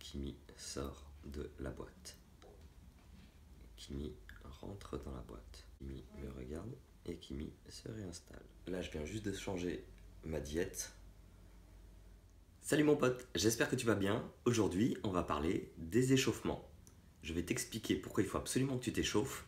Kimi sort de la boîte. Kimi rentre dans la boîte. Kimi me regarde et Kimi se réinstalle. Là, je viens juste de changer ma diète. Salut mon pote, j'espère que tu vas bien. Aujourd'hui, on va parler des échauffements. Je vais t'expliquer pourquoi il faut absolument que tu t'échauffes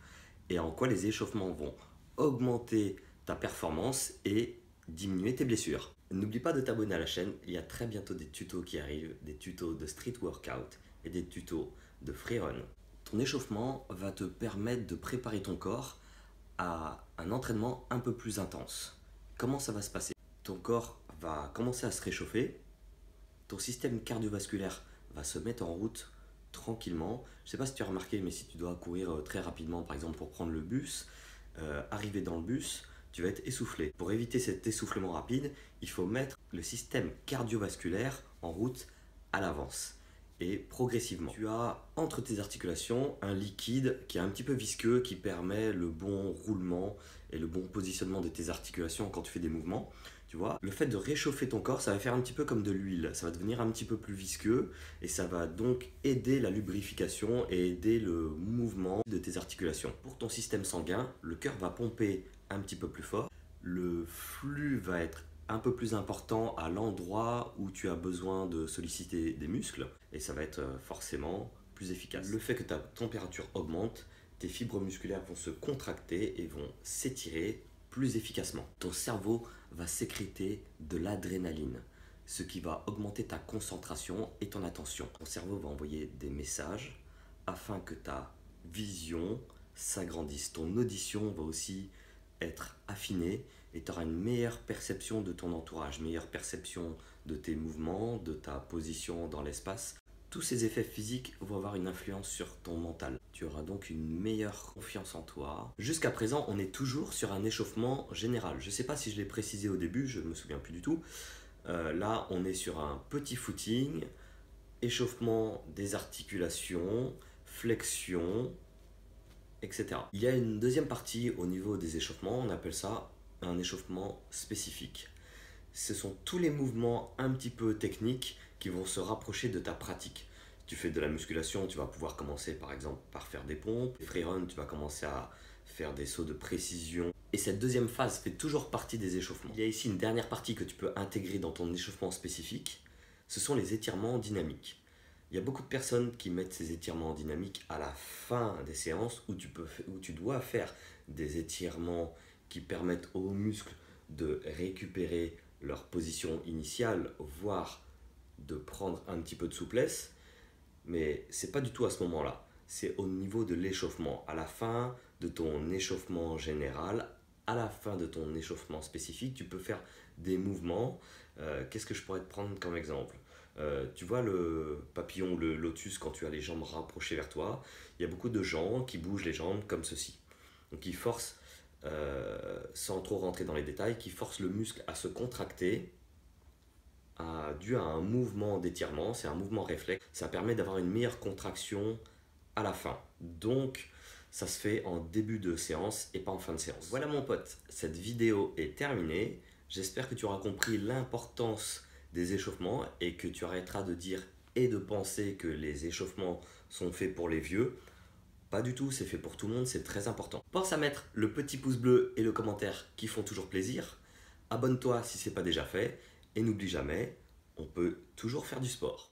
et en quoi les échauffements vont augmenter ta performance et diminuer tes blessures. N'oublie pas de t'abonner à la chaîne, il y a très bientôt des tutos qui arrivent, des tutos de street workout et des tutos de freerun. Ton échauffement va te permettre de préparer ton corps à un entraînement un peu plus intense. Comment ça va se passer? Ton corps va commencer à se réchauffer, ton système cardiovasculaire va se mettre en route tranquillement. Je ne sais pas si tu as remarqué, mais si tu dois courir très rapidement, par exemple pour prendre le bus, arriver dans le bus, tu vas être essoufflé. Pour éviter cet essoufflement rapide, il faut mettre le système cardiovasculaire en route à l'avance et progressivement. Tu as entre tes articulations un liquide qui est un petit peu visqueux qui permet le bon roulement et le bon positionnement de tes articulations quand tu fais des mouvements. Tu vois, le fait de réchauffer ton corps, ça va faire un petit peu comme de l'huile. Ça va devenir un petit peu plus visqueux et ça va donc aider la lubrification et aider le mouvement de tes articulations. Pour ton système sanguin, le cœur va pomper un petit peu plus fort. Le flux va être un peu plus important à l'endroit où tu as besoin de solliciter des muscles et ça va être forcément plus efficace. Le fait que ta température augmente, tes fibres musculaires vont se contracter et vont s'étirer plus efficacement. Ton cerveau va sécréter de l'adrénaline, ce qui va augmenter ta concentration et ton attention. Ton cerveau va envoyer des messages afin que ta vision s'agrandisse. Ton audition va aussi être affinée et tu auras une meilleure perception de ton entourage, meilleure perception de tes mouvements, de ta position dans l'espace. Tous ces effets physiques vont avoir une influence sur ton mental. Tu auras donc une meilleure confiance en toi. Jusqu'à présent, on est toujours sur un échauffement général. Je ne sais pas si je l'ai précisé au début, je ne me souviens plus du tout. Là, on est sur un petit footing, échauffement des articulations, flexion, etc. Il y a une deuxième partie au niveau des échauffements, on appelle ça un échauffement spécifique. Ce sont tous les mouvements un petit peu techniques qui vont se rapprocher de ta pratique. Si tu fais de la musculation, tu vas pouvoir commencer par exemple par faire des pompes. Freerun, tu vas commencer à faire des sauts de précision. Et cette deuxième phase fait toujours partie des échauffements. Il y a ici une dernière partie que tu peux intégrer dans ton échauffement spécifique. Ce sont les étirements dynamiques. Il y a beaucoup de personnes qui mettent ces étirements dynamiques à la fin des séances où tu dois faire des étirements qui permettent aux muscles de récupérer leur position initiale, voire de prendre un petit peu de souplesse. Mais c'est pas du tout à ce moment-là. C'est au niveau de l'échauffement. À la fin de ton échauffement général, à la fin de ton échauffement spécifique, tu peux faire des mouvements. Qu'est-ce que je pourrais te prendre comme exemple? Tu vois le papillon ou le lotus quand tu as les jambes rapprochées vers toi, il y a beaucoup de gens qui bougent les jambes comme ceci. Donc ils forcent, sans trop rentrer dans les détails, qui forcent le muscle à se contracter dû à un mouvement d'étirement, c'est un mouvement réflexe. Ça permet d'avoir une meilleure contraction à la fin. Donc ça se fait en début de séance et pas en fin de séance. Voilà mon pote, cette vidéo est terminée. J'espère que tu auras compris l'importance des échauffements et que tu arrêteras de dire et de penser que les échauffements sont faits pour les vieux. Pas du tout, c'est fait pour tout le monde, c'est très important. Pense à mettre le petit pouce bleu et le commentaire qui font toujours plaisir. Abonne-toi si ce n'est pas déjà fait et n'oublie jamais, on peut toujours faire du sport.